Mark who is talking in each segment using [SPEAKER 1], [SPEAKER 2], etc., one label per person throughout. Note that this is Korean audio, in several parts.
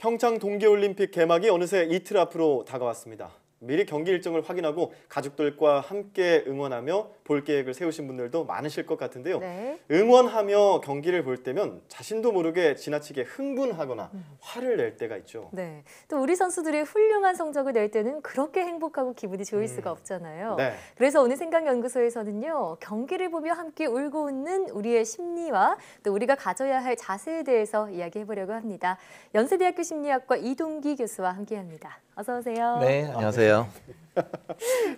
[SPEAKER 1] 평창 동계올림픽 개막이 어느새 이틀 앞으로 다가왔습니다. 미리 경기 일정을 확인하고 가족들과 함께 응원하며 볼 계획을 세우신 분들도 많으실 것 같은데요.
[SPEAKER 2] 네.
[SPEAKER 1] 응원하며 경기를 볼 때면 자신도 모르게 지나치게 흥분하거나 화를 낼 때가 있죠.
[SPEAKER 2] 네. 또 우리 선수들이 훌륭한 성적을 낼 때는 그렇게 행복하고 기분이 좋을 수가 없잖아요.
[SPEAKER 1] 네.
[SPEAKER 2] 그래서 오늘 생각연구소에서는요. 경기를 보며 함께 울고 웃는 우리의 심리와 또 우리가 가져야 할 자세에 대해서 이야기해보려고 합니다. 연세대학교 심리학과 이동기 교수와 함께합니다. 어서 오세요.
[SPEAKER 3] 네, 안녕하세요.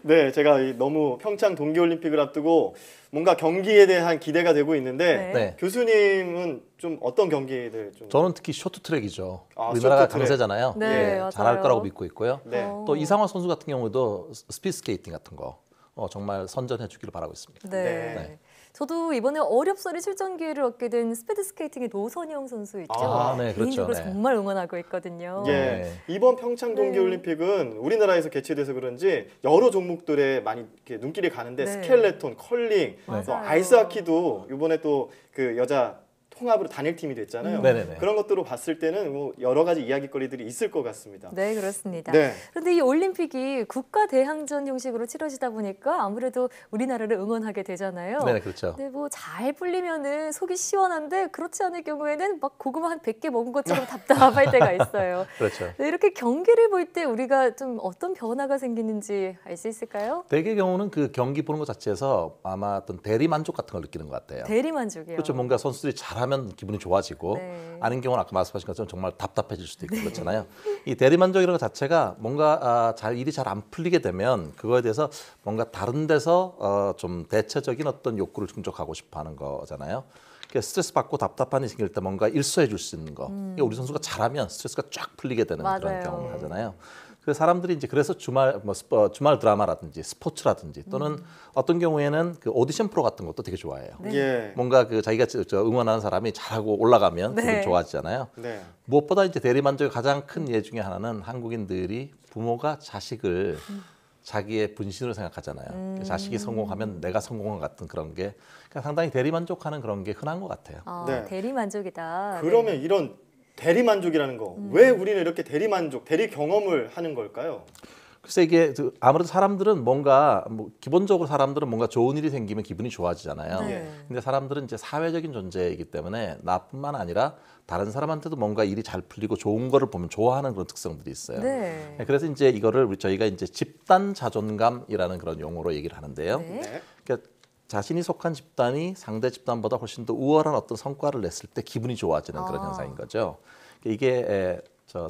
[SPEAKER 1] 네, 제가 너무 평창 동계올림픽을 앞두고 뭔가 경기에 대한 기대가 되고 있는데
[SPEAKER 2] 네.
[SPEAKER 1] 교수님은 좀 어떤 경기들 좀
[SPEAKER 3] 저는 특히 쇼트트랙이죠.
[SPEAKER 1] 아,
[SPEAKER 3] 우리나라가
[SPEAKER 1] 쇼트트랙.
[SPEAKER 3] 강세잖아요.
[SPEAKER 2] 네, 맞아요.
[SPEAKER 3] 잘할 거라고 믿고 있고요.
[SPEAKER 1] 네.
[SPEAKER 3] 또 이상화 선수 같은 경우도 스피드스케이팅 같은 거 정말 선전해 주기를 바라고 있습니다.
[SPEAKER 2] 네.
[SPEAKER 1] 네.
[SPEAKER 2] 저도 이번에 어렵사리 출전 기회를 얻게 된 스피드스케이팅의 노선영 선수 있죠.
[SPEAKER 1] 아,
[SPEAKER 3] 네, 그렇죠.
[SPEAKER 2] 개인적으로
[SPEAKER 3] 네.
[SPEAKER 2] 정말 응원하고 있거든요.
[SPEAKER 1] 예,
[SPEAKER 3] 네.
[SPEAKER 1] 이번 평창 동계올림픽은 우리나라에서 개최돼서 그런지 여러 종목들에 많이 이렇게 눈길이 가는데
[SPEAKER 2] 네.
[SPEAKER 1] 스켈레톤, 컬링, 또
[SPEAKER 2] 맞아요.
[SPEAKER 1] 아이스하키도 이번에 또 그 여자 통합으로 단일팀이 됐잖아요.
[SPEAKER 3] 네네네.
[SPEAKER 1] 그런 것들로 봤을 때는 뭐 여러 가지 이야기거리들이 있을 것 같습니다.
[SPEAKER 2] 네, 그렇습니다.
[SPEAKER 1] 네.
[SPEAKER 2] 그런데 이 올림픽이 국가 대항전 형식으로 치러지다 보니까 아무래도 우리나라를 응원하게 되잖아요.
[SPEAKER 3] 네, 그렇죠.
[SPEAKER 2] 근데 뭐 잘 풀리면은 속이 시원한데 그렇지 않을 경우에는 막 고구마 한 100개 먹은 것처럼 답답할 때가 있어요.
[SPEAKER 3] 그렇죠.
[SPEAKER 2] 네, 이렇게 경기를 볼 때 우리가 좀 어떤 변화가 생기는지 알 수 있을까요?
[SPEAKER 3] 대개 경우는 그 경기 보는 것 자체에서 아마 어떤 대리 만족 같은 걸 느끼는 것 같아요.
[SPEAKER 2] 대리만족이요.
[SPEAKER 3] 그렇죠. 뭔가 선수들이 잘하면 기분이 좋아지고
[SPEAKER 2] 네.
[SPEAKER 3] 아닌 경우는 아까 말씀하신 것처럼 정말 답답해질 수도 있고 그렇잖아요. 이 대리만족이라는 것 자체가 뭔가 일이 잘 안 풀리게 되면 그거에 대해서 뭔가 다른 데서 좀 대체적인 어떤 욕구를 충족하고 싶어하는 거잖아요. 그러니까 스트레스 받고 답답한 일이 생길 때 뭔가 일소해 줄 수 있는 거. 그러니까 우리 선수가 잘하면 스트레스가 쫙 풀리게 되는
[SPEAKER 2] 맞아요.
[SPEAKER 3] 그런 경험을 하잖아요. 그래서 사람들이 이제 그래서 주말 드라마라든지 스포츠라든지 또는 어떤 경우에는 그 오디션 프로 같은 것도 되게 좋아해요.
[SPEAKER 2] 네.
[SPEAKER 1] 예.
[SPEAKER 3] 뭔가 그 자기가 응원하는 사람이 잘하고 올라가면
[SPEAKER 2] 네.
[SPEAKER 3] 기분 좋아지잖아요.
[SPEAKER 1] 네.
[SPEAKER 3] 무엇보다 이제 대리만족의 가장 큰 예 중에 하나는 한국인들이 부모가 자식을 자기의 분신으로 생각하잖아요. 자식이 성공하면 내가 성공한 것 같은 그런 게 그러니까 상당히 대리만족하는 그런 게 흔한 것 같아요.
[SPEAKER 1] 네.
[SPEAKER 2] 대리만족이다.
[SPEAKER 1] 그러면
[SPEAKER 2] 네.
[SPEAKER 1] 이런 대리만족이라는 거, 왜 우리는 이렇게 대리만족, 대리 경험을 하는 걸까요?
[SPEAKER 3] 글쎄 이게 아무래도 사람들은 뭔가 기본적으로 사람들은 뭔가 좋은 일이 생기면 기분이 좋아지잖아요.
[SPEAKER 2] 네.
[SPEAKER 3] 근데 사람들은 이제 사회적인 존재이기 때문에 나뿐만 아니라 다른 사람한테도 뭔가 일이 잘 풀리고 좋은 거를 보면 좋아하는 그런 특성들이 있어요.
[SPEAKER 2] 네.
[SPEAKER 3] 그래서 이제 이거를 저희가 이제 집단 자존감이라는 그런 용어로 얘기를 하는데요.
[SPEAKER 2] 네.
[SPEAKER 1] 네.
[SPEAKER 3] 그러니까 자신이 속한 집단이 상대 집단보다 훨씬 더 우월한 어떤 성과를 냈을 때 기분이 좋아지는 그런 현상인 거죠. 이게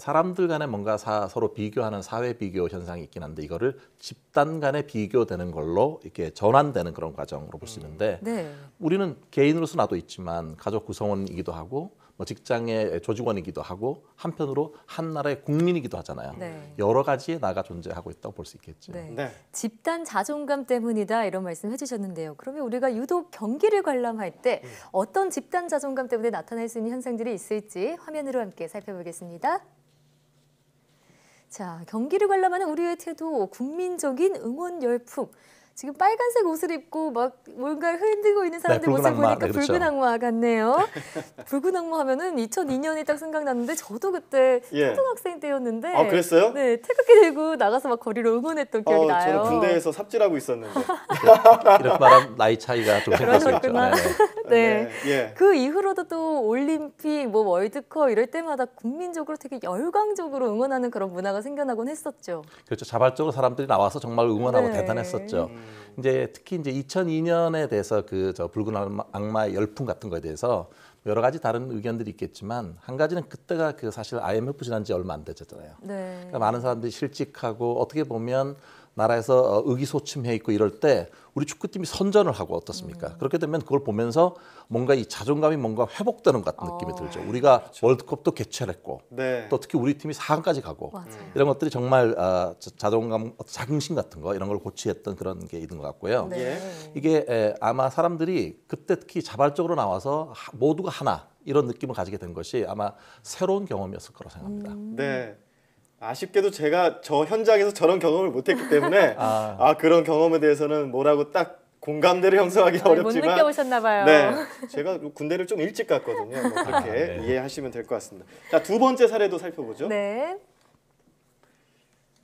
[SPEAKER 3] 사람들 간에 뭔가 서로 비교하는 사회 비교 현상이 있긴 한데 이거를 집단 간에 비교되는 걸로 이렇게 전환되는 그런 과정으로 볼 수 있는데
[SPEAKER 2] 네.
[SPEAKER 3] 우리는 개인으로서 나도 있지만 가족 구성원이기도 하고 뭐 직장의 조직원이기도 하고 한편으로 한 나라의 국민이기도 하잖아요.
[SPEAKER 2] 네.
[SPEAKER 3] 여러 가지의 나가 존재하고 있다고 볼 수 있겠죠.
[SPEAKER 2] 네.
[SPEAKER 1] 네.
[SPEAKER 2] 집단 자존감 때문이다 이런 말씀 해주셨는데요. 그러면 우리가 유독 경기를 관람할 때 어떤 집단 자존감 때문에 나타날 수 있는 현상들이 있을지 화면으로 함께 살펴보겠습니다. 자, 경기를 관람하는 우리의 태도, 국민적인 응원 열풍. 지금 빨간색 옷을 입고 막 뭔가 흔들고 있는 사람들
[SPEAKER 3] 붉은
[SPEAKER 2] 모습을
[SPEAKER 3] 악마.
[SPEAKER 2] 보니까
[SPEAKER 3] 네, 그렇죠.
[SPEAKER 2] 붉은 악마 같네요. 붉은 악마 하면은 2002년이 딱 생각났는데 저도 그때
[SPEAKER 1] 예.
[SPEAKER 2] 초등학생 때였는데
[SPEAKER 1] 아, 그랬어요?
[SPEAKER 2] 네, 태극기 들고 나가서 막 거리로 응원했던 기억이 나요.
[SPEAKER 1] 저는 군대에서 삽질하고 있었는데.
[SPEAKER 3] 이렇게 말하면 나이 차이가 좀 생길 수 있죠.
[SPEAKER 2] 그러셨구나.
[SPEAKER 3] 네.
[SPEAKER 2] 네.
[SPEAKER 1] 예.
[SPEAKER 2] 그 이후로도 또 올림픽, 뭐 월드컵 이럴 때마다 국민적으로 되게 열광적으로 응원하는 그런 문화가 생겨나곤 했었죠.
[SPEAKER 3] 그렇죠. 자발적으로 사람들이 나와서 정말 응원하고
[SPEAKER 2] 네.
[SPEAKER 3] 대단했었죠. 이제 특히 이제 2002년에 대해서 붉은 악마의 열풍 같은 거에 대해서 여러 가지 다른 의견들이 있겠지만 한 가지는 그때가 사실 IMF 지난 지 얼마 안 됐잖아요.
[SPEAKER 2] 네.
[SPEAKER 3] 그러니까 많은 사람들이 실직하고 어떻게 보면 나라에서 의기소침해 있고 이럴 때 우리 축구팀이 선전을 하고 어떻습니까? 그렇게 되면 그걸 보면서 뭔가 이 자존감이 뭔가 회복되는 것 같은 느낌이 들죠. 우리가 월드컵도 개최를 했고
[SPEAKER 1] 네.
[SPEAKER 3] 또 특히 우리 팀이 4강까지 가고
[SPEAKER 2] 맞아요.
[SPEAKER 3] 이런 것들이 정말 자존감, 자긍심 같은 거 이런 걸 고취했던 그런 게 있는 것 같고요.
[SPEAKER 2] 네.
[SPEAKER 3] 이게 아마 사람들이 그때 특히 자발적으로 나와서 모두가 하나 이런 느낌을 가지게 된 것이 아마 새로운 경험이었을 거라고 생각합니다.
[SPEAKER 1] 네. 아쉽게도 제가 저 현장에서 저런 경험을 못했기 때문에 그런 경험에 대해서는 뭐라고 딱 공감대를 형성하기
[SPEAKER 2] 못
[SPEAKER 1] 어렵지만
[SPEAKER 2] 느껴보셨나 봐요.
[SPEAKER 1] 네, 제가 군대를 좀 일찍 갔거든요. 뭐 그렇게
[SPEAKER 3] 네.
[SPEAKER 1] 이해하시면 될 것 같습니다. 자, 두 번째 사례도 살펴보죠.
[SPEAKER 2] 네.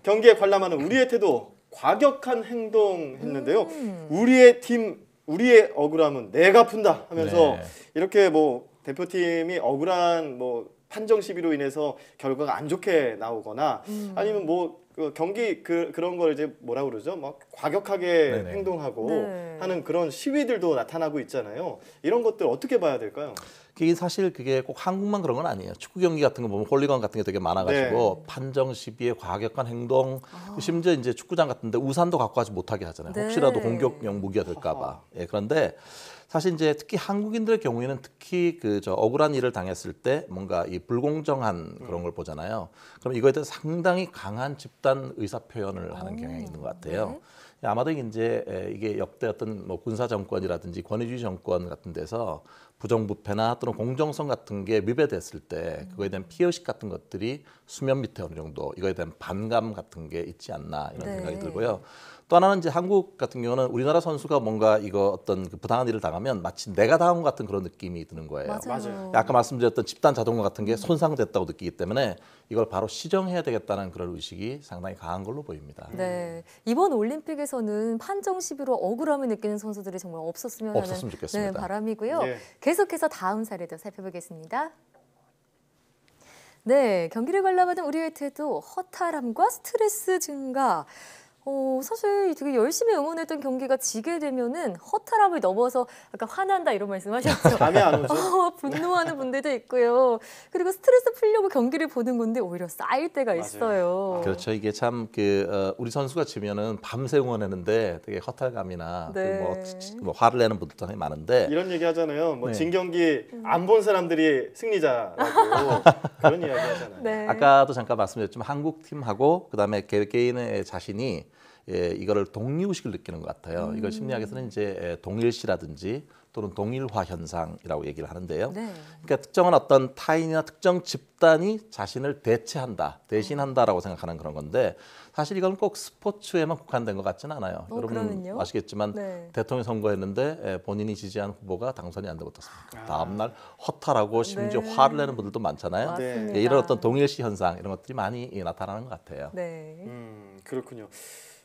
[SPEAKER 1] 경기에 관람하는 우리의 태도, 과격한 행동했는데요.
[SPEAKER 2] 음.
[SPEAKER 1] 우리의 팀, 우리의 억울함은 내가 푼다 하면서
[SPEAKER 3] 네.
[SPEAKER 1] 이렇게 뭐 대표팀이 억울한 뭐 판정 시비로 인해서 결과가 안 좋게 나오거나 아니면 뭐 그 경기 그런 걸 이제 뭐라 그러죠? 막 과격하게
[SPEAKER 3] 네네.
[SPEAKER 1] 행동하고
[SPEAKER 2] 네.
[SPEAKER 1] 하는 그런 시위들도 나타나고 있잖아요. 이런 것들 어떻게 봐야 될까요?
[SPEAKER 3] 그게 사실 그게 꼭 한국만 그런 건 아니에요. 축구 경기 같은 거 보면 홀리건 같은 게 되게 많아가지고
[SPEAKER 1] 네.
[SPEAKER 3] 판정 시비에 과격한 행동, 심지어 이제 축구장 같은데 우산도 갖고 가지 못하게 하잖아요.
[SPEAKER 2] 네.
[SPEAKER 3] 혹시라도 공격용 무기가 될까봐. 예, 그런데 사실 이제 특히 한국인들의 경우에는 특히 그 저 억울한 일을 당했을 때 뭔가 이 불공정한 그런 걸 보잖아요. 그럼 이거에 대해서 상당히 강한 집단 의사 표현을 하는 경향이 있는 것 같아요. 아마도 이게 역대 어떤 뭐 군사 정권이라든지 권위주의 정권 같은 데서 부정부패나 또는 공정성 같은 게 위배됐을 때 그거에 대한 피해의식 같은 것들이 수면 밑에 어느 정도 이거에 대한 반감 같은 게 있지 않나 이런
[SPEAKER 2] 네.
[SPEAKER 3] 생각이 들고요. 또 하나는 이제 한국 같은 경우는 우리나라 선수가 뭔가 이거 어떤 그 부당한 일을 당하면 마치 내가 당한 것 같은 그런 느낌이 드는 거예요.
[SPEAKER 1] 맞아요.
[SPEAKER 3] 아까 말씀드렸던 집단 자동화 같은 게 손상됐다고 느끼기 때문에 이걸 바로 시정해야 되겠다는 그런 의식이 상당히 강한 걸로 보입니다.
[SPEAKER 2] 네, 이번 올림픽에서는 판정 시비로 억울함을 느끼는 선수들이 정말 없었으면 하는
[SPEAKER 3] 없었으면 좋겠습니다.
[SPEAKER 2] 네, 바람이고요.
[SPEAKER 1] 네.
[SPEAKER 2] 계속해서 다음 사례도 살펴보겠습니다. 네, 경기를 관람하던 우리의 태도, 허탈함과 스트레스 증가. 사실 되게 열심히 응원했던 경기가 지게 되면은 허탈함을 넘어서 아까 화난다 이런 말씀하셨죠.
[SPEAKER 1] 감이 안 오죠?
[SPEAKER 2] 분노하는 분들도 있고요. 그리고 스트레스 풀려고 경기를 보는 건데 오히려 쌓일 때가
[SPEAKER 1] 맞아요.
[SPEAKER 2] 있어요.
[SPEAKER 3] 그렇죠. 이게 참 우리 선수가 지면은 밤새 응원했는데 되게 허탈감이나
[SPEAKER 2] 네.
[SPEAKER 3] 뭐 화를 내는 분들도 상당히 많은데
[SPEAKER 1] 이런 얘기 하잖아요. 뭐
[SPEAKER 3] 네.
[SPEAKER 1] 진 경기 안 본 사람들이 승리자라고 그런 이야기 하잖아요.
[SPEAKER 2] 네.
[SPEAKER 3] 아까도 잠깐 말씀드렸지만 한국 팀하고 그다음에 개개인의 자신이 이거를 독립의식을 느끼는 것 같아요. 이걸 심리학에서는 이제 동일시라든지 또는 동일화 현상이라고 얘기를 하는데요.
[SPEAKER 2] 네.
[SPEAKER 3] 그러니까 특정한 어떤 타인이나 특정 집단이 자신을 대신한다라고 생각하는 그런 건데 사실 이건 꼭 스포츠에만 국한된 것 같지는 않아요. 여러분
[SPEAKER 2] 그러면요?
[SPEAKER 3] 아시겠지만
[SPEAKER 2] 네.
[SPEAKER 3] 대통령 선거했는데 본인이 지지한 후보가 당선이 안 되고 어떻습니까? 다음 날 허탈하고 심지어
[SPEAKER 2] 네.
[SPEAKER 3] 화를 내는 분들도 많잖아요.
[SPEAKER 2] 맞습니다.
[SPEAKER 3] 이런 어떤 동일시 현상 이런 것들이 많이 나타나는 것 같아요.
[SPEAKER 2] 네.
[SPEAKER 1] 그렇군요.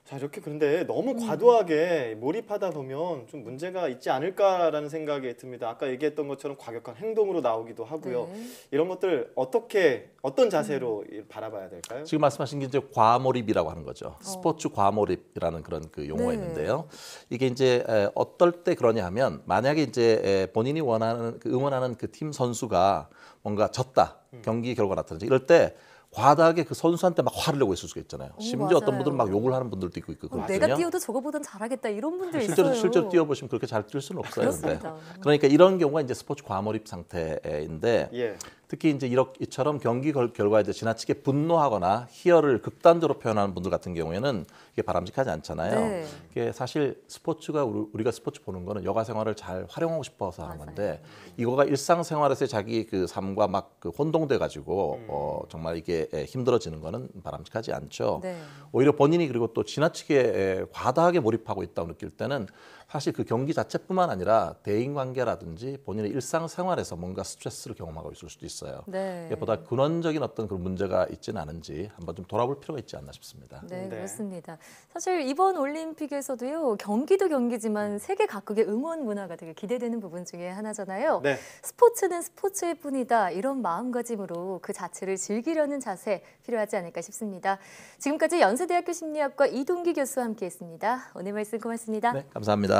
[SPEAKER 1] 자, 이렇게 그런데 너무 과도하게 몰입하다 보면 좀 문제가 있지 않을까라는 생각이 듭니다. 아까 얘기했던 것처럼 과격한 행동으로 나오기도 하고요.
[SPEAKER 2] 네.
[SPEAKER 1] 이런 것들 어떤 자세로 바라봐야 될까요?
[SPEAKER 3] 지금 말씀하신 게 이제 과몰입이라고 하는 거죠. 스포츠 과몰입이라는 그런 그 용어가
[SPEAKER 2] 네.
[SPEAKER 3] 있는데요. 이게 이제 어떨 때 그러냐 하면 만약에 이제 본인이 응원하는 그 팀 선수가 뭔가 졌다. 경기 결과가 나타나죠. 이럴 때 과다하게 그 선수한테 막 화를 내고 있을 수가 있잖아요. 심지어 어떤
[SPEAKER 2] 맞아요.
[SPEAKER 3] 분들은 막 욕을 하는 분들도 있고 그렇거든요.
[SPEAKER 2] 내가 뛰어도 저거보단 잘하겠다 이런 분들 있어요.
[SPEAKER 3] 실제로 뛰어보시면 그렇게 잘 뛸 수는 없어요.
[SPEAKER 2] 그렇습니다.
[SPEAKER 3] 그러니까 이런 경우가 이제 스포츠 과몰입 상태인데
[SPEAKER 1] 예.
[SPEAKER 3] 특히 이제 이처럼 경기 결과에 대해 지나치게 분노하거나 희열을 극단적으로 표현하는 분들 같은 경우에는 이게 바람직하지 않잖아요.
[SPEAKER 2] 네.
[SPEAKER 3] 이게 사실 스포츠가 우리가 스포츠 보는 거는 여가 생활을 잘 활용하고 싶어서 하는 건데 이거가 일상생활에서 자기 그 삶과 막 그 혼동돼 가지고 정말 이게 힘들어지는 거는 바람직하지 않죠.
[SPEAKER 2] 네.
[SPEAKER 3] 오히려 본인이 그리고 또 지나치게 과다하게 몰입하고 있다고 느낄 때는 사실 그 경기 자체뿐만 아니라 대인관계라든지 본인의 일상생활에서 뭔가 스트레스를 경험하고 있을 수도 있어요.
[SPEAKER 2] 네.
[SPEAKER 3] 이게 보다 근원적인 어떤 그런 문제가 있지는 않은지 한번 좀 돌아볼 필요가 있지 않나 싶습니다.
[SPEAKER 2] 네,
[SPEAKER 1] 네.
[SPEAKER 2] 그렇습니다. 사실 이번 올림픽에서도요, 경기도 경기지만 세계 각국의 응원 문화가 되게 기대되는 부분 중에 하나잖아요.
[SPEAKER 1] 네.
[SPEAKER 2] 스포츠는 스포츠일 뿐이다. 이런 마음가짐으로 그 자체를 즐기려는 자세 필요하지 않을까 싶습니다. 지금까지 연세대학교 심리학과 이동기 교수와 함께했습니다. 오늘 말씀 고맙습니다.
[SPEAKER 3] 네, 감사합니다.